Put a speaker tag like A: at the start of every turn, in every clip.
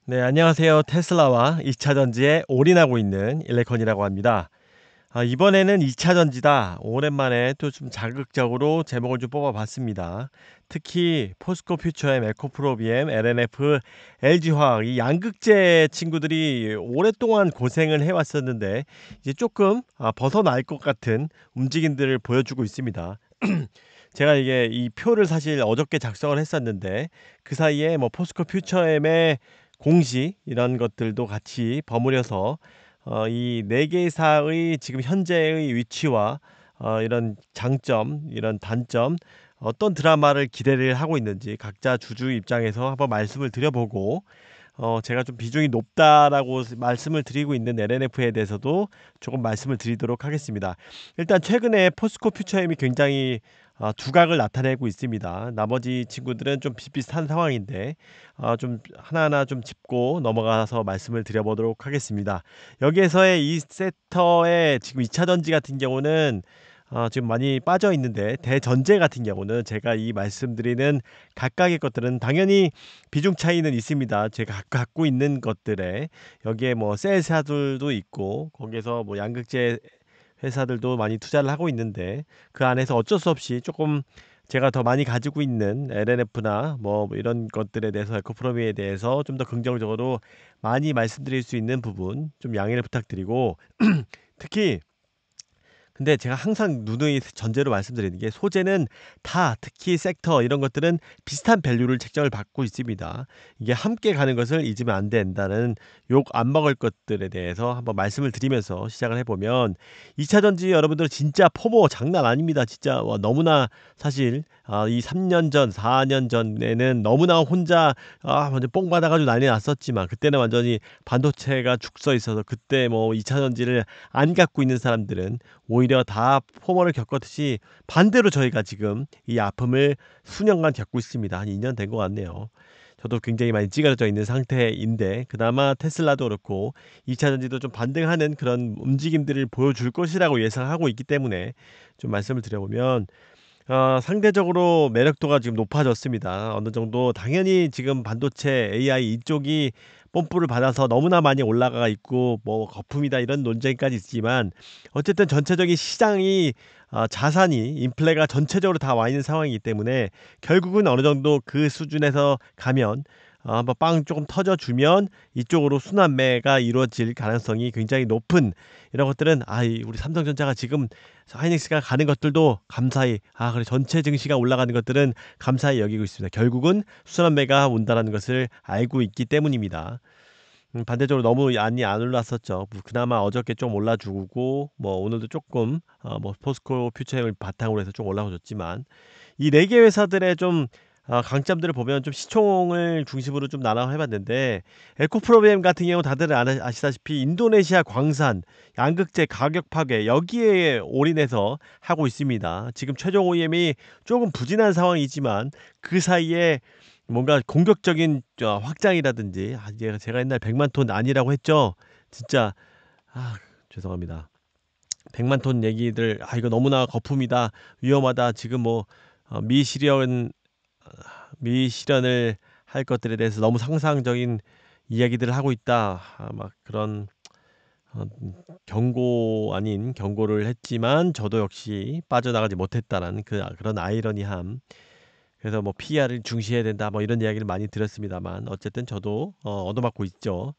A: 네, 안녕하세요. 테슬라와 2차 전지에 올인하고 있는 일레컨이라고 합니다. 이번에는 2차 전지다. 오랜만에 또 좀 자극적으로 제목을 좀 뽑아봤습니다. 특히 포스코 퓨처엠, 에코프로비엠, LNF, LG화학 이 양극재 친구들이 오랫동안 고생을 해왔었는데 이제 조금 벗어날 것 같은 움직임들을 보여주고 있습니다. 제가 이게 이 표를 사실 어저께 작성을 했었는데 그 사이에 뭐 포스코 퓨처엠의 공시 이런 것들도 같이 버무려서 이 네 개사의 지금 현재의 위치와 이런 장점, 이런 단점, 어떤 드라마를 기대를 하고 있는지 각자 주주 입장에서 한번 말씀을 드려보고 제가 좀 비중이 높다라고 말씀을 드리고 있는 LNF에 대해서도 조금 말씀을 드리도록 하겠습니다. 일단 최근에 포스코 퓨처엠이 굉장히 두각을 나타내고 있습니다. 나머지 친구들은 좀 비슷비슷한 상황인데 좀 하나하나 좀 짚고 넘어가서 말씀을 드려보도록 하겠습니다. 여기에서의 이 섹터의 지금 2차 전지 같은 경우는 지금 많이 빠져 있는데 대전제 같은 경우는 제가 이 말씀드리는 각각의 것들은 당연히 비중 차이는 있습니다. 제가 갖고 있는 것들에 여기에 뭐 셀사들도 있고 거기에서 뭐 양극재 회사들도 많이 투자를 하고 있는데 그 안에서 어쩔 수 없이 조금 제가 더 많이 가지고 있는 LNF나 뭐 이런 것들에 대해서 에코프로미에 대해서 좀 더 긍정적으로 많이 말씀드릴 수 있는 부분 좀 양해를 부탁드리고 특히 근데 제가 항상 누누이 전제로 말씀드리는 게 소재는 다 특히 섹터 이런 것들은 비슷한 밸류를 책정을 받고 있습니다. 이게 함께 가는 것을 잊으면 안 된다는 욕 안 먹을 것들에 대해서 한번 말씀을 드리면서 시작을 해보면 2차 전지 여러분들 진짜 포모 장난 아닙니다. 진짜 너무나 사실 이 3년 전, 4년 전에는 너무나 혼자 완전 뽕 받아가지고 난리 났었지만 그때는 완전히 반도체가 죽서 있어서 그때 뭐 2차 전지를 안 갖고 있는 사람들은 오히려 다 포멀을 겪었듯이 반대로 저희가 지금 이 아픔을 수년간 겪고 있습니다. 한 2년 된 것 같네요. 저도 굉장히 많이 찌그러져 있는 상태인데 그나마 테슬라도 그렇고 2차 전지도 좀 반등하는 그런 움직임들을 보여줄 것이라고 예상하고 있기 때문에 좀 말씀을 드려보면 상대적으로 매력도가 지금 높아졌습니다. 어느 정도 당연히 지금 반도체 AI 이쪽이 뽐뿌를 받아서 너무나 많이 올라가 있고 뭐 거품이다 이런 논쟁까지 있지만 어쨌든 전체적인 시장이 자산이 인플레가 전체적으로 다 와 있는 상황이기 때문에 결국은 어느 정도 그 수준에서 가면 한번 빵 조금 터져주면 이쪽으로 순환매가 이루어질 가능성이 굉장히 높은 이런 것들은 우리 삼성전자가 지금 하이닉스가 가는 것들도 감사히 그래 전체 증시가 올라가는 것들은 감사히 여기고 있습니다. 결국은 순환매가 온다는 것을 알고 있기 때문입니다. 반대적으로 너무 많이 안 올랐었죠. 그나마 어저께 좀 올라주고 뭐 오늘도 조금 뭐 포스코 퓨처엠을 바탕으로 해서 좀 올라오졌지만 이 네 개 회사들의 좀 강점들을 보면 좀 시총을 중심으로 좀 나눠 해봤는데 에코프로비엠 같은 경우 다들 아시다시피 인도네시아 광산, 양극재 가격 파괴 여기에 올인해서 하고 있습니다. 지금 최종 OEM이 조금 부진한 상황이지만 그 사이에 뭔가 공격적인 확장이라든지 제가 옛날 100만 톤 아니라고 했죠. 진짜 죄송합니다. 100만 톤 얘기들 이거 너무나 거품이다 위험하다 지금 뭐 미실현 미실현을 할 것들에 대해서 너무 상상적인 이야기들을 하고 있다. 막 그런 어, 경고 아닌 경고를 했지만 저도 역시 빠져나가지 못했다라는 그런 아이러니함. 그래서 뭐 PR을 중시해야 된다 뭐 이런 이야기를 많이 들었습니다만 어쨌든 저도 얻어맞고 있죠.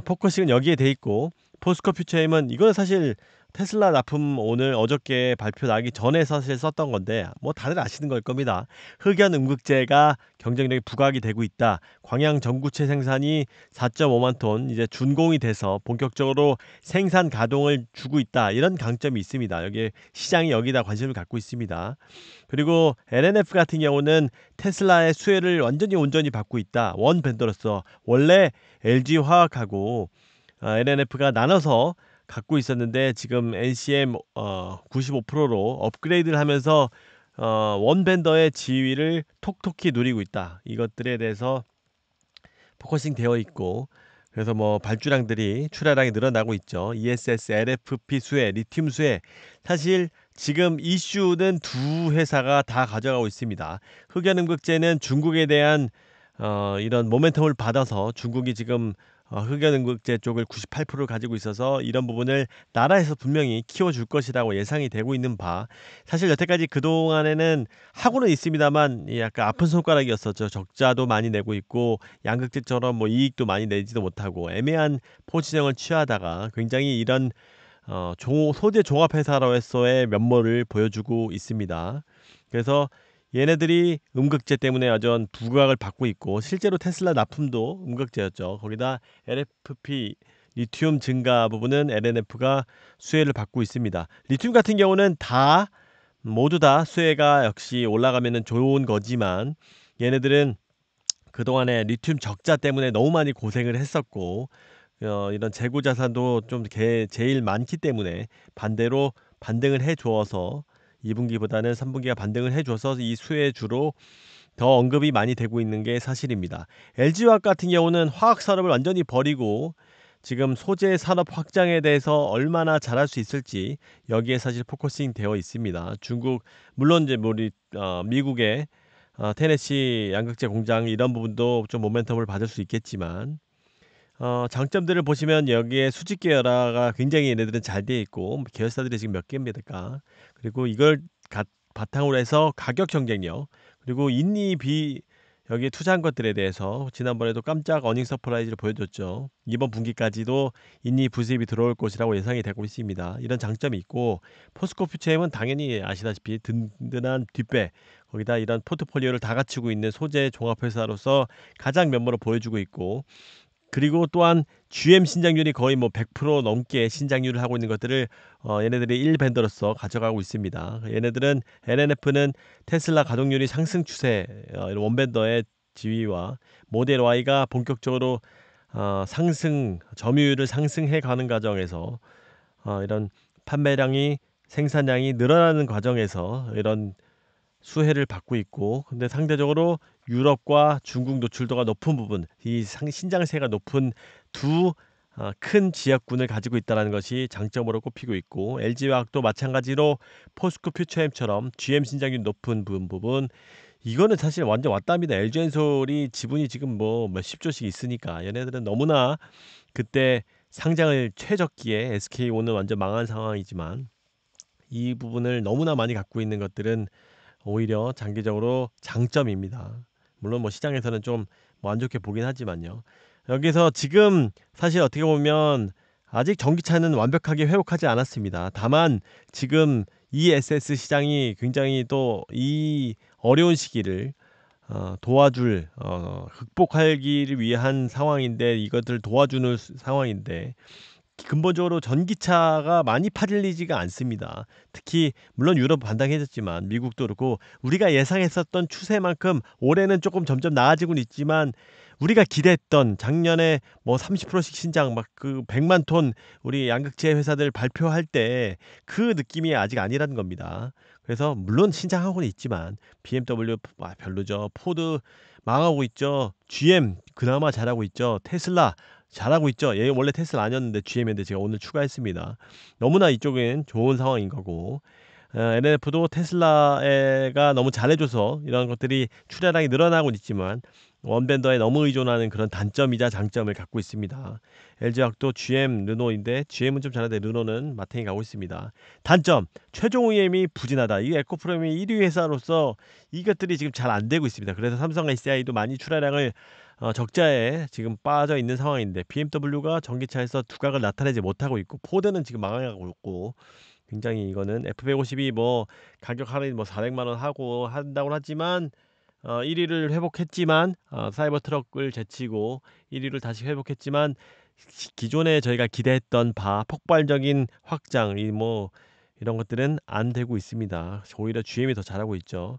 A: 포커싱은 여기에 돼 있고 포스코 퓨처엠은 이건 사실 테슬라 납품 오늘 어저께 발표 나기 전에 사실 썼던 건데 뭐 다들 아시는 걸 겁니다. 흑연 음극재가 경쟁력이 부각이 되고 있다. 광양 전구체 생산이 4.5만 톤 이제 준공이 돼서 본격적으로 생산 가동을 주고 있다. 이런 강점이 있습니다. 여기 시장이 여기다 관심을 갖고 있습니다. 그리고 LNF 같은 경우는 테슬라의 수혜를 완전히 온전히 받고 있다. 원 벤더로서 원래 LG 화학하고 LNF가 나눠서 갖고 있었는데 지금 NCM 95%로 업그레이드를 하면서 원 벤더의 지위를 톡톡히 누리고 있다. 이것들에 대해서 포커싱 되어 있고 그래서 뭐 발주량들이 출하량이 늘어나고 있죠. ESS, LFP 수혜, 리튬 수혜. 사실 지금 이슈는 두 회사가 다 가져가고 있습니다. 흑연음극재는 중국에 대한 이런 모멘텀을 받아서 중국이 지금 흑연응급제 쪽을 98%를 가지고 있어서 이런 부분을 나라에서 분명히 키워줄 것이라고 예상이 되고 있는 바, 사실 여태까지 그동안에는 하고는 있습니다만 이 약간 아픈 손가락이었었죠. 적자도 많이 내고 있고 양극재처럼 뭐 이익도 많이 내지도 못하고 애매한 포지션을 취하다가 굉장히 이런 소재 종합회사로서의 면모를 보여주고 있습니다. 그래서 얘네들이 음극재 때문에 여전 부각을 받고 있고, 실제로 테슬라 납품도 음극재였죠. 거기다 LFP 리튬 증가 부분은 LNF가 수혜를 받고 있습니다. 리튬 같은 경우는 모두 다 수혜가 역시 올라가면은 좋은 거지만, 얘네들은 그동안에 리튬 적자 때문에 너무 많이 고생을 했었고, 이런 재고 자산도 좀 제일 많기 때문에 반대로 반등을 해 주어서 2분기보다는 3분기가 반등을 해 줘서 이 수혜주로 더 언급이 많이 되고 있는 게 사실입니다. LG화학 같은 경우는 화학 산업을 완전히 버리고 지금 소재 산업 확장에 대해서 얼마나 잘할 수 있을지 여기에 사실 포커싱 되어 있습니다. 중국, 물론 이제 우리 미국의 테네시 양극재 공장 이런 부분도 좀 모멘텀을 받을 수 있겠지만, 장점들을 보시면 여기에 수직 계열화가 굉장히 얘네들은 잘 돼 있고, 계열사들이 지금 몇 개입니까? 그리고 이걸 바탕으로 해서 가격 경쟁력, 그리고 여기에 투자한 것들에 대해서 지난번에도 깜짝 어닝 서프라이즈를 보여줬죠. 이번 분기까지도 인니 부수입이 들어올 것이라고 예상이 되고 있습니다. 이런 장점이 있고, 포스코 퓨처엠은 당연히 아시다시피 든든한 뒷배, 거기다 이런 포트폴리오를 다 갖추고 있는 소재 종합회사로서 가장 면모를 보여주고 있고, 그리고 또한 GM 신장률이 거의 뭐 100% 넘게 신장률을 하고 있는 것들을 얘네들이 1벤더로서 가져가고 있습니다. 얘네들은 LNF는 테슬라 가동률이 상승 추세, 원벤더의 지위와 모델 Y가 본격적으로 점유율을 상승해 가는 과정에서 이런 판매량이 생산량이 늘어나는 과정에서 이런 수혜를 받고 있고, 근데 상대적으로 유럽과 중국 노출도가 높은 부분, 이 신장세가 높은 두 큰 지역군을 가지고 있다는 것이 장점으로 꼽히고 있고, LG화학도 마찬가지로 포스코 퓨처엠처럼 GM 신장률 높은 부분, 이거는 사실 완전 왔답니다. LG엔솔이 지분이 지금 뭐 몇십 조씩 있으니까 얘네들은 너무나, 그때 상장을 최적기에 SK온은 완전 망한 상황이지만 이 부분을 너무나 많이 갖고 있는 것들은 오히려 장기적으로 장점입니다. 물론 뭐 시장에서는 좀 뭐 안 좋게 보긴 하지만요. 여기서 지금 사실 어떻게 보면 아직 전기차는 완벽하게 회복하지 않았습니다. 다만 지금 ESS 시장이 굉장히 또 이 어려운 시기를 극복하기를 위한 상황인데, 이것을 도와주는 상황인데, 근본적으로 전기차가 많이 팔리지가 않습니다. 특히 물론 유럽 반등해졌지만 미국도 그렇고, 우리가 예상했었던 추세만큼 올해는 조금 점점 나아지고는 있지만, 우리가 기대했던 작년에 뭐 30%씩 신장 막 그 100만 톤 우리 양극재 회사들 발표할 때 그 느낌이 아직 아니라는 겁니다. 그래서 물론 신장하고는 있지만 BMW 별로죠. 포드 망하고 있죠. GM 그나마 잘하고 있죠. 테슬라 잘하고 있죠. 얘 원래 테슬라 아니었는데 GM인데 제가 오늘 추가했습니다. 너무나 이쪽은 좋은 상황인 거고, LNF도 테슬라가 너무 잘해줘서 이런 것들이 출하량이 늘어나고 있지만 원벤더에 너무 의존하는 그런 단점이자 장점을 갖고 있습니다. LG화학도 GM, 르노인데 GM은 좀 잘하는데 르노는 마탱이 가고 있습니다. 단점, 최종 OEM이 부진하다. 이게 에코프로임이 1위 회사로서 이것들이 지금 잘 안 되고 있습니다. 그래서 삼성 SDI도 많이 출하량을 적자에 지금 빠져 있는 상황인데, BMW가 전기차에서 두각을 나타내지 못하고 있고, 포드는 지금 망하고 있고, 굉장히 이거는 F150이 뭐 가격 할인 뭐 400만 원 하고 한다고 하지만 1위를 회복했지만, 사이버 트럭을 제치고 1위를 다시 회복했지만, 기존에 저희가 기대했던 바 폭발적인 확장 이런 것들은 안 되고 있습니다. 오히려 GM이 더 잘하고 있죠.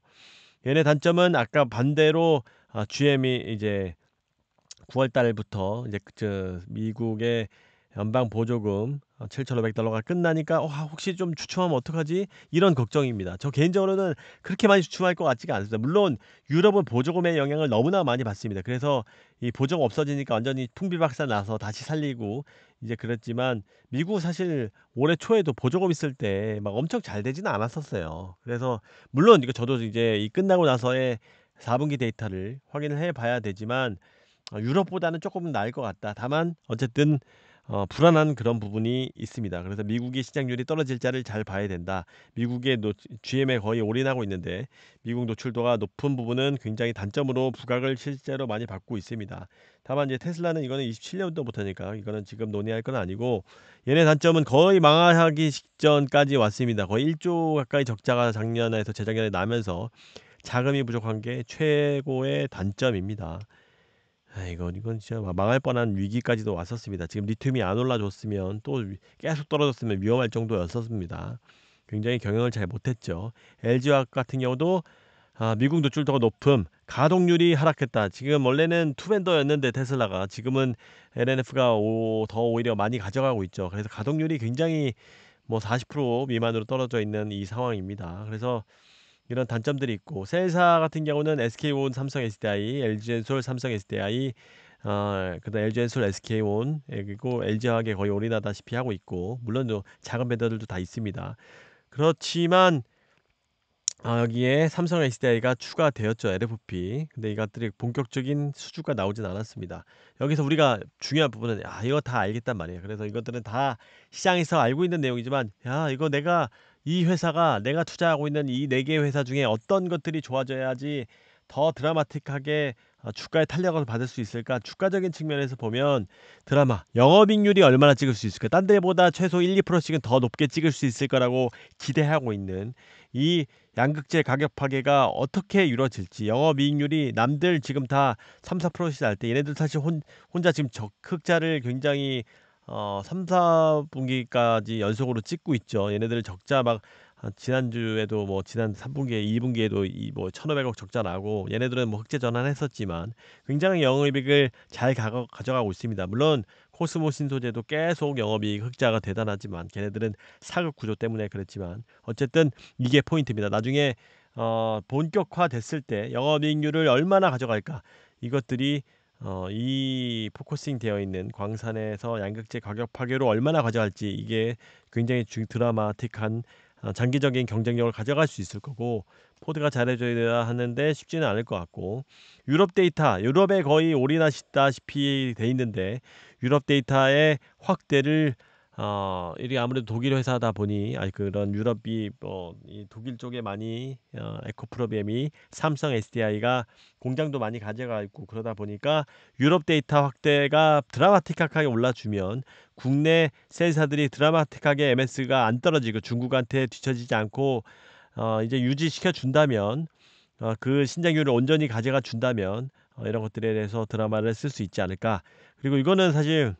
A: 얘네 단점은 아까 반대로 GM이 이제 9월 달부터 이제 미국의 연방 보조금 $7,500가 끝나니까 혹시 좀 주춤하면 어떡하지? 이런 걱정입니다. 저 개인적으로는 그렇게 많이 주춤할 것 같지가 않습니다. 물론 유럽은 보조금의 영향을 너무나 많이 받습니다. 그래서 이 보조금 없어지니까 완전히 풍비박산 나서 다시 살리고 이제 그랬지만, 미국 사실 올해 초에도 보조금 있을 때 막 엄청 잘 되지는 않았었어요. 그래서 물론 이거 저도 이제 이 끝나고 나서의 4분기 데이터를 확인을 해 봐야 되지만 유럽보다는 조금 나을 것 같다. 다만 어쨌든 불안한 그런 부분이 있습니다. 그래서 미국의 시장률이 떨어질지를 잘 봐야 된다. 미국의 GM에 거의 올인하고 있는데 미국 노출도가 높은 부분은 굉장히 단점으로 부각을 실제로 많이 받고 있습니다. 다만 이제 테슬라는 이거는 27년도부터니까 이거는 지금 논의할 건 아니고, 얘네 단점은 거의 망하기 직전까지 왔습니다. 거의 1조 가까이 적자가 작년에서 재작년에 나면서 자금이 부족한 게 최고의 단점입니다. 이건 진짜 망할 뻔한 위기까지도 왔었습니다. 지금 리튬이 안 올라줬으면, 또 계속 떨어졌으면 위험할 정도였었습니다. 굉장히 경영을 잘 못했죠. LG화학 같은 경우도 미국 노출도가 높음, 가동률이 하락했다. 지금 원래는 투벤더였는데 테슬라가 지금은 LNF가 더 오히려 많이 가져가고 있죠. 그래서 가동률이 굉장히 뭐 40% 미만으로 떨어져 있는 이 상황입니다. 그래서 이런 단점들이 있고, 셀사 같은 경우는 SK온, 삼성 SDI, LG엔솔, 삼성 SDI, 그다음 LG엔솔, SK온, 그리고 LG화학에 거의 올인하다시피 하고 있고, 물론 작은 벤더들도 다 있습니다. 그렇지만 여기에 삼성 SDI가 추가되었죠. LFP. 근데 이것들이 본격적인 수주가 나오진 않았습니다. 여기서 우리가 중요한 부분은 이거 다 알겠단 말이에요. 그래서 이것들은 다 시장에서 알고 있는 내용이지만, 이거 이 회사가 내가 투자하고 있는 이 4개의 회사 중에 어떤 것들이 좋아져야지 더 드라마틱하게 주가의 탄력을 받을 수 있을까? 주가적인 측면에서 보면 영업이익률이 얼마나 찍을 수 있을까? 딴 데보다 최소 1, 2%씩은 더 높게 찍을 수 있을 거라고 기대하고 있는 이 양극재 가격 파괴가 어떻게 이루어질지, 영업이익률이 남들 지금 다 3, 4%씩 날 때 얘네들 사실 혼자 지금 적흑자를 굉장히 3, 4분기까지 연속으로 찍고 있죠. 얘네들 적자 막 지난주에도 뭐 지난 3분기에 2분기에도 뭐 1,500억 적자 나고, 얘네들은 뭐 흑자 전환했었지만 굉장히 영업이익을 잘 가져가고 있습니다. 물론 코스모 신소재도 계속 영업이익 흑자가 대단하지만 걔네들은 사급 구조 때문에 그랬지만, 어쨌든 이게 포인트입니다. 나중에 본격화 됐을 때 영업이익률을 얼마나 가져갈까, 이것들이 이 포커싱 되어 있는 광산에서 양극재 가격 파괴로 얼마나 가져갈지, 이게 굉장히 드라마틱한 장기적인 경쟁력을 가져갈 수 있을 거고, 포드가 잘해줘야 하는데 쉽지는 않을 것 같고, 유럽 데이터, 유럽에 거의 올인하시다시피 돼 있는데 유럽 데이터의 확대를 이게 아무래도 독일 회사다 보니 그런 유럽이 이 독일 쪽에 많이 에코프로비엠이 삼성 SDI가 공장도 많이 가져가 있고, 그러다 보니까 유럽 데이터 확대가 드라마틱하게 올라주면 국내 세일사들이 드라마틱하게 MS가 안 떨어지고 중국한테 뒤처지지 않고 이제 유지시켜 준다면, 그 신장률을 온전히 가져가 준다면 이런 것들에 대해서 드라마를 쓸 수 있지 않을까. 그리고 이거는 사실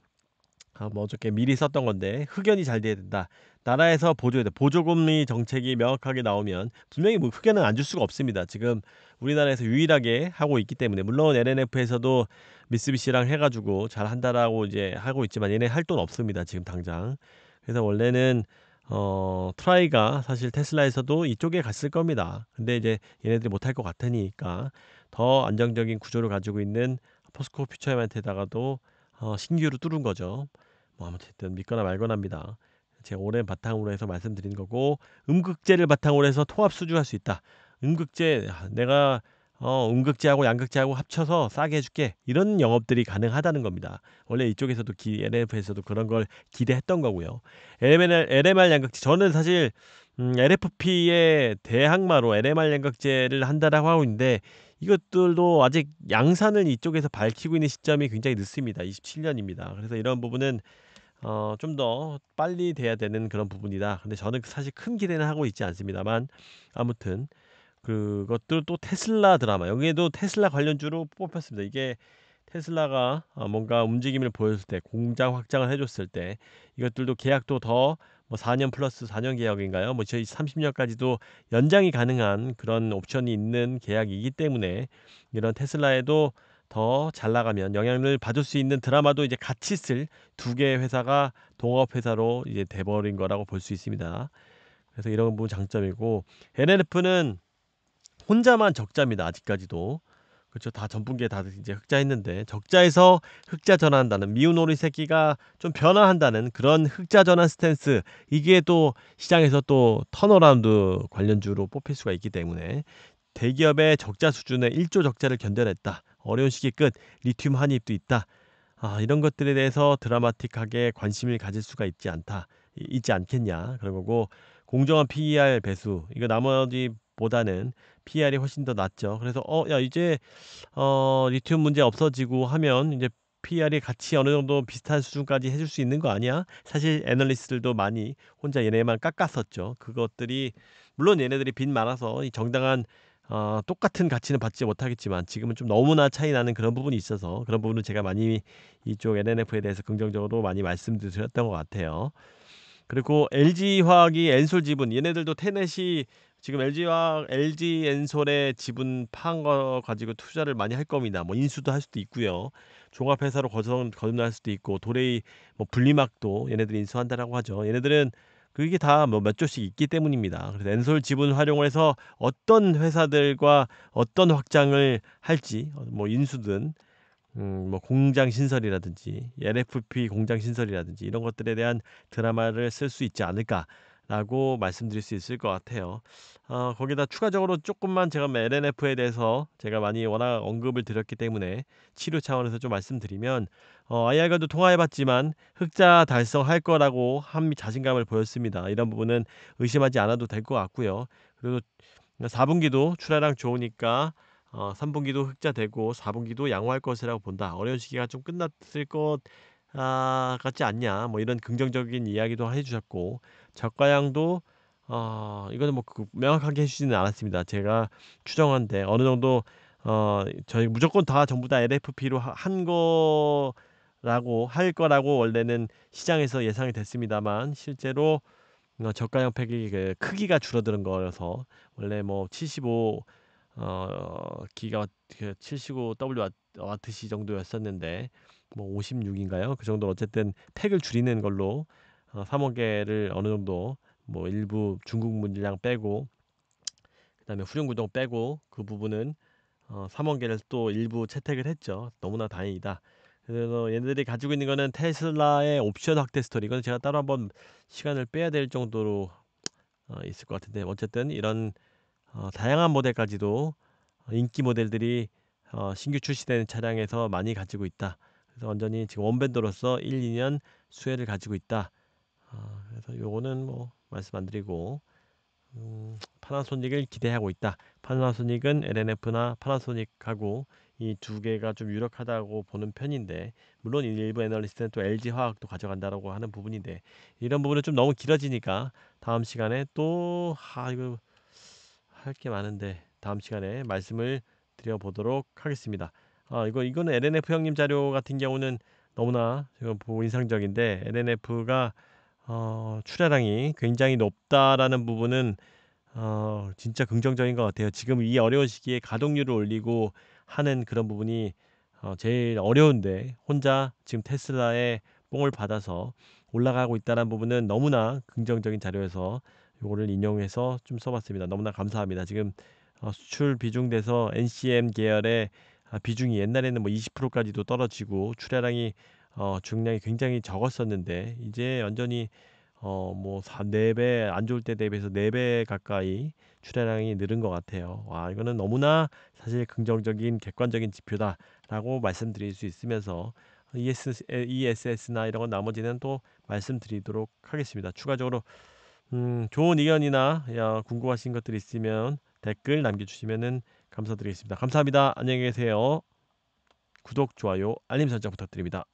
A: 뭐 어저께 미리 썼던 건데, 흑연이 잘 돼야 된다. 나라에서 보조해야 돼. 보조금리 정책이 명확하게 나오면 분명히 뭐 흑연은 안 줄 수가 없습니다. 지금 우리나라에서 유일하게 하고 있기 때문에, 물론 LNF에서도 미쓰비시랑 해가지고 잘 한다라고 이제 하고 있지만 얘네 할 돈 없습니다. 지금 당장. 그래서 원래는 트라이가 사실 테슬라에서도 이쪽에 갔을 겁니다. 근데 이제 얘네들이 못할 것 같으니까 더 안정적인 구조를 가지고 있는 포스코 퓨처엠한테다가도 신규로 뚫은 거죠. 뭐 아무튼 믿거나 말거나입니다. 제가 오랜 바탕으로 해서 말씀드린 거고, 음극재를 바탕으로 해서 통합 수주할 수 있다. 음극재 내가 음극재하고 양극재하고 합쳐서 싸게 해줄게, 이런 영업들이 가능하다는 겁니다. 원래 이쪽에서도 LF에서도 그런 걸 기대했던 거고요. LMR 양극재, 저는 사실 LFP의 대항마로 LMR 양극재를 한다라고 하고 있는데, 이것들도 아직 양산을 이쪽에서 밝히고 있는 시점이 굉장히 늦습니다. 27년입니다. 그래서 이런 부분은 좀 더 빨리 돼야 되는 그런 부분이다. 근데 저는 사실 큰 기대는 하고 있지 않습니다만, 아무튼 그것도 또 테슬라 드라마, 여기에도 테슬라 관련주로 뽑혔습니다. 이게 테슬라가 뭔가 움직임을 보였을 때, 공장 확장을 해줬을 때, 이것들도 계약도 더 뭐 4년 플러스 4년 계약인가요? 뭐 저희 30년까지도 연장이 가능한 그런 옵션이 있는 계약이기 때문에, 이런 테슬라에도 더 잘 나가면 영향을 받을 수 있는 드라마도 이제 같이 쓸 2개의 회사가 동업 회사로 이제 돼버린 거라고 볼 수 있습니다. 그래서 이런 부분 장점이고, LNF는 혼자만 적자입니다. 아직까지도. 그렇죠. 다 전분기에 다들 이제 흑자했는데, 적자에서 흑자 전환한다는, 미운 오리 새끼가 좀 변화한다는 그런 흑자 전환 스탠스, 이게 또 시장에서 또 턴어라운드 관련주로 뽑힐 수가 있기 때문에 대기업의 적자 수준의 1조 적자를 견뎌냈다. 어려운 시기 끝. 리튬 한입도 있다. 이런 것들에 대해서 드라마틱하게 관심을 가질 수가 있지 않겠냐 그런 거고 공정한 PER 배수 이거 나머지보다는 PER이 훨씬 더 낫죠. 그래서 야 이제 리튬 문제 없어지고 하면 이제 PER이 같이 어느 정도 비슷한 수준까지 해줄 수 있는 거 아니야? 사실 애널리스트들도 많이 혼자 얘네만 깎았었죠. 그것들이 물론 얘네들이 빚 많아서 이 정당한 똑같은 가치는 받지 못하겠지만 지금은 좀 너무나 차이 나는 그런 부분이 있어서 그런 부분은 제가 많이 이쪽 NNF에 대해서 긍정적으로 많이 말씀드렸던 것 같아요. 그리고 LG화학이 엔솔 지분 얘네들도 테넷이 지금 LG화학, LG엔솔의 지분 파한 거 가지고 투자를 많이 할 겁니다. 뭐 인수도 할 수도 있고요. 종합회사로 거듭날 수도 있고 도레이 뭐 분리막도 얘네들이 인수한다라고 하죠. 얘네들은 그게 다 뭐 몇 조씩 있기 때문입니다. 그래서 엔솔 지분 활용을 해서 어떤 회사들과 어떤 확장을 할지 뭐 인수든 뭐 공장 신설이라든지 LFP 공장 신설이라든지 이런 것들에 대한 드라마를 쓸 수 있지 않을까라고 말씀드릴 수 있을 것 같아요. 거기다 추가적으로 조금만 제가 LNF에 대해서 제가 많이 워낙 언급을 드렸기 때문에 치료 차원에서 좀 말씀드리면 IR과도 통화해봤지만 흑자 달성할 거라고 한 자신감을 보였습니다. 이런 부분은 의심하지 않아도 될 것 같고요. 그리고 4분기도 출하량 좋으니까 3분기도 흑자되고 4분기도 양호할 것이라고 본다. 어려운 시기가 좀 끝났을 것 같지 않냐. 뭐 이런 긍정적인 이야기도 해주셨고 저가량도 이거는 뭐 명확하게 해주지는 않았습니다. 제가 추정한데 어느 정도 저희 무조건 다 전부 다 LFP로 한 거라고 할 거라고 원래는 시장에서 예상이 됐습니다만 실제로 저가형 팩이 그 크기가 줄어드는 거라서 원래 뭐 75 기가 그 75 와트시 정도였었는데 뭐 56인가요? 그 정도 어쨌든 팩을 줄이는 걸로 3억 개를 어느 정도 뭐 일부 중국 물량 빼고 그다음에 후륜구동 빼고 그 부분은 3억 개를 또 일부 채택을 했죠. 너무나 다행이다. 그래서 얘네들이 가지고 있는 거는 테슬라의 옵션 확대 스토리. 이건 제가 따로 한번 시간을 빼야 될 정도로 있을 것 같은데 어쨌든 이런 다양한 모델까지도 인기 모델들이 신규 출시되는 차량에서 많이 가지고 있다. 그래서 완전히 지금 원밴드로서 1, 2년 수혜를 가지고 있다. 그래서 요거는 뭐 말씀 안 드리고 파나소닉을 기대하고 있다. 파나소닉은 LNF나 파나소닉하고 이 두 개가 좀 유력하다고 보는 편인데 물론 일부 애널리스트는 또 LG화학도 가져간다라고 하는 부분인데 이런 부분은 좀 너무 길어지니까 다음 시간에 또 이거 할 게 많은데 다음 시간에 말씀을 드려보도록 하겠습니다. 이거는 LNF 형님 자료 같은 경우는 너무나 제가 보고 인상적인데 LNF가 출하량이 굉장히 높다라는 부분은 진짜 긍정적인 것 같아요. 지금 이 어려운 시기에 가동률을 올리고 하는 그런 부분이 제일 어려운데 혼자 지금 테슬라의 뽕을 받아서 올라가고 있다는 부분은 너무나 긍정적인 자료여서 요거를 인용해서 좀 써봤습니다. 너무나 감사합니다. 지금 수출 비중 대서 NCM 계열의 비중이 옛날에는 뭐 20%까지도 떨어지고 출하량이 중량이 굉장히 적었었는데 이제 완전히 뭐 4-4배 안 좋을 때 대비해서 4배 가까이 출하량이 늘은 것 같아요. 와 이거는 너무나 사실 긍정적인 객관적인 지표다라고 말씀드릴 수 있으면서 ESS나 이런 건 나머지는 또 말씀드리도록 하겠습니다. 추가적으로 좋은 의견이나 궁금하신 것들 있으면 댓글 남겨주시면 감사드리겠습니다. 감사합니다. 안녕히 계세요. 구독, 좋아요, 알림 설정 부탁드립니다.